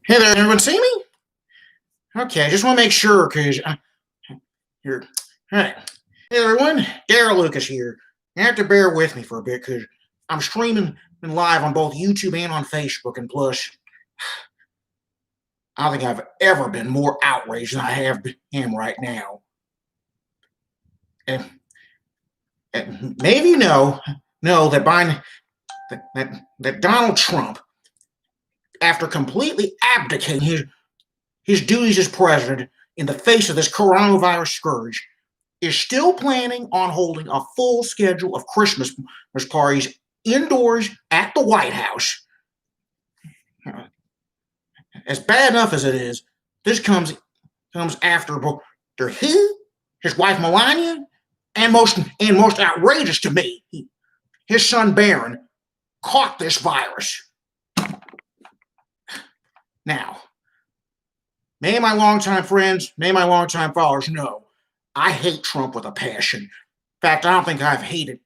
Hey there, everyone see me? Okay, I just want to make sure, because you're... All right. Hey everyone, Daryl Lucas here. You have to bear with me for a bit, because I'm streaming and live on both YouTube and on Facebook, and plus, I don't think I've ever been more outraged than I am right now. And maybe you know that that Donald Trump, after completely abdicating his duties as president in the face of this coronavirus scourge, is still planning on holding a full schedule of Christmas parties indoors at the White House. As bad enough as it is, this comes after he, his wife Melania, and most outrageous to me, his son Barron, caught this virus. Now, may my longtime friends, may my longtime followers know, I hate Trump with a passion. In fact, I don't think I've hated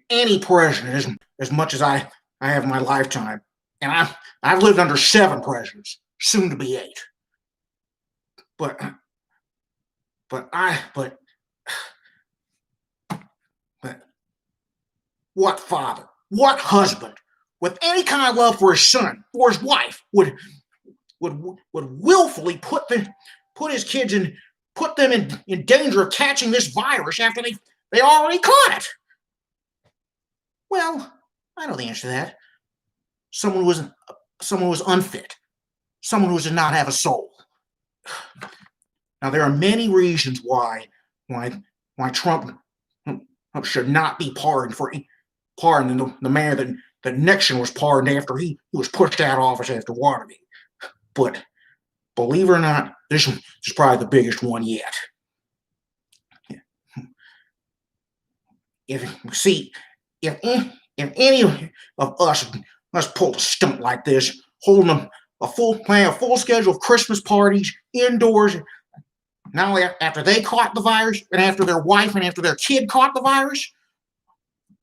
any president as much as I have in my lifetime. And I've lived under 7 presidents, soon to be 8. But what father, what husband, with any kind of love for his son or his wife, would willfully put his kids put them in danger of catching this virus after they already caught it? Well, I know the answer to that. Someone who was unfit. Someone who does not have a soul. Now, there are many reasons why Trump should not be pardoned in the manner that Nixon was pardoned after he was pushed out of office after Watergate. But believe it or not, this is probably the biggest one yet. If any of us pulled a stunt like this, holding a full schedule of Christmas parties indoors, not only after they caught the virus and after their wife and after their kid caught the virus,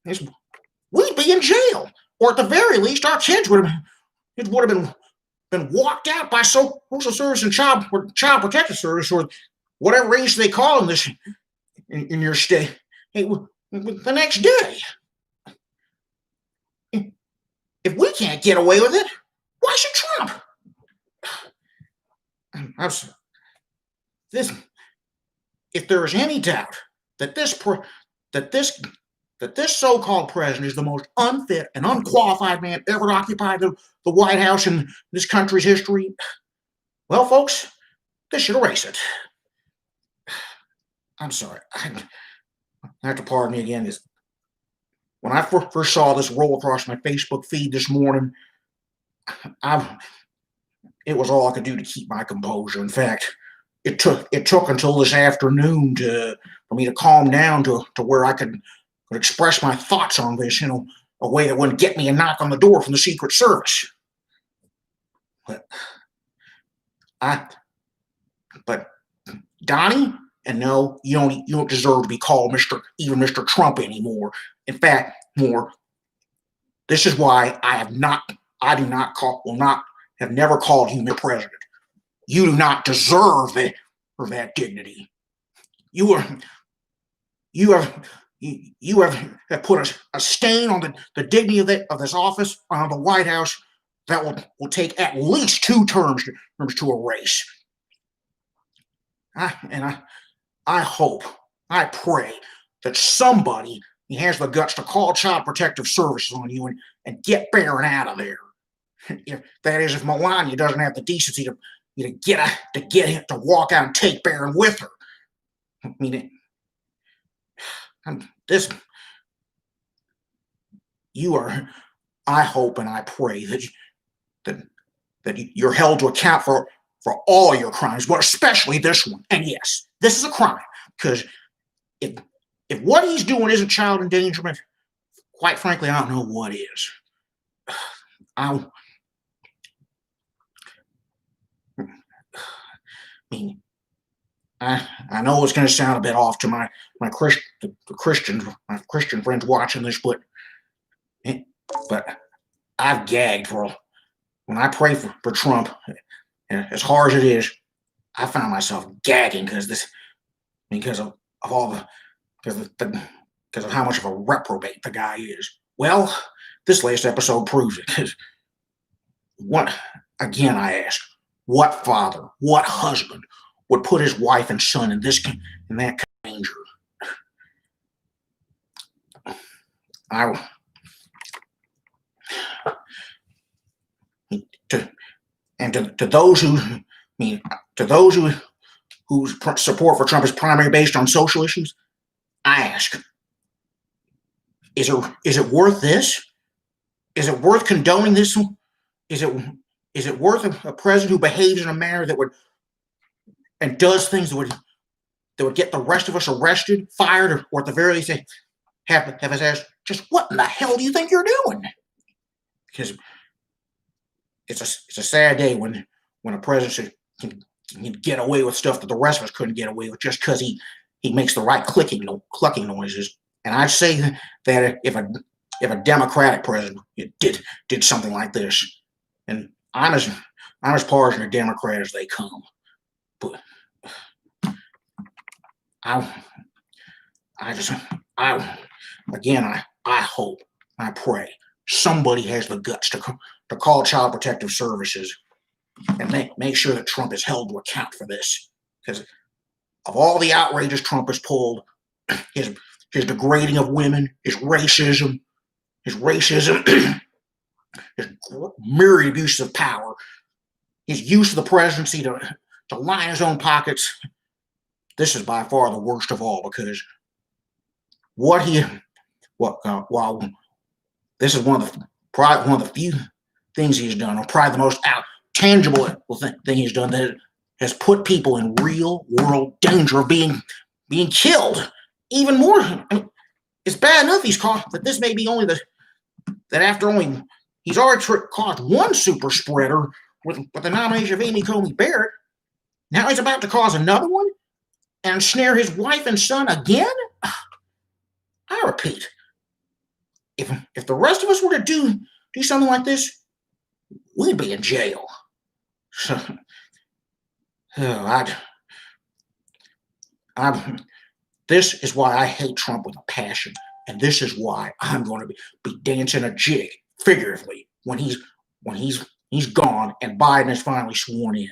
we'd be in jail, or at the very least, our kids would have been walked out by social service and child protective service, or whatever age they call them this in your state, the next day. If we can't get away with it, why should Trump? If there is any doubt that this so-called president is the most unfit and unqualified man ever to occupy the White House in this country's history, well, folks, this should erase it. I'm sorry. I have to pardon me again. When I first saw this roll across my Facebook feed this morning, it was all I could do to keep my composure. In fact, it took until this afternoon for me to calm down to where I could express my thoughts on this in a way that wouldn't get me a knock on the door from the Secret Service. But Donnie, and no, you don't deserve to be called Mr. Trump anymore. In fact, this is why have never called you Mr. President. You do not deserve that dignity. You have put a stain on the dignity of this office, on the White House, that will take at least 2 terms to erase. I hope, I pray that somebody has the guts to call Child Protective Services on you and get Barron out of there. If Melania doesn't have the decency to get him to walk out and take Barron with her. I mean, I hope and I pray that you're held to account for all your crimes, but especially this one. And yes, this is a crime, because if what he's doing isn't child endangerment, quite frankly, I don't know what is. I know it's going to sound a bit off to my Christian friends watching this, but I've gagged for when I pray for Trump, as hard as it is, I find myself gagging because of all the because of how much of a reprobate the guy is. Well, this latest episode proves it. 'Cause what again? I ask, what father, what husband would put his wife and son in that danger? I to and to those who I mean to those whose support for Trump is primarily based on social issues, I ask, is it worth this? Is it worth condoning this? Is it is it worth a president who behaves in a manner that would and does things that would get the rest of us arrested, fired, or at the very least have us asked, just what in the hell do you think you're doing? Because it's a sad day when a president can get away with stuff that the rest of us couldn't get away with just because he makes the right clucking noises. And I'd say that if a Democratic president did something like this, and I'm as partisan a Democrat as they come, but I hope, I pray somebody has the guts to call Child Protective Services and make sure that Trump is held to account for this. Because of all the outrages Trump has pulled, his degrading of women, his racism, his myriad abuses of power, his use of the presidency to line his own pockets, this is by far the worst of all, because while this is one of the few things he's done, or probably the most tangible thing he's done, that has put people in real world danger of being killed. Even more, I mean, it's bad enough he's caught that this may be only he's already caused one super spreader with the nomination of Amy Coney Barrett. Now he's about to cause another one and snare his wife and son again. I repeat, if the rest of us were to do something like this, we'd be in jail. So, this is why I hate Trump with a passion, and this is why I'm going to be dancing a jig, figuratively, when he's gone and Biden is finally sworn in.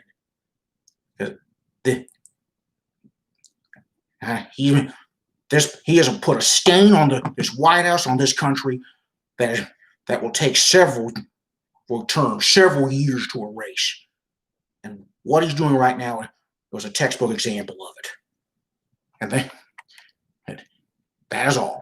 He hasn't put a stain on this White House, on this country, that will take several terms, several years to erase. And what he's doing right now was a textbook example of it. And that is all.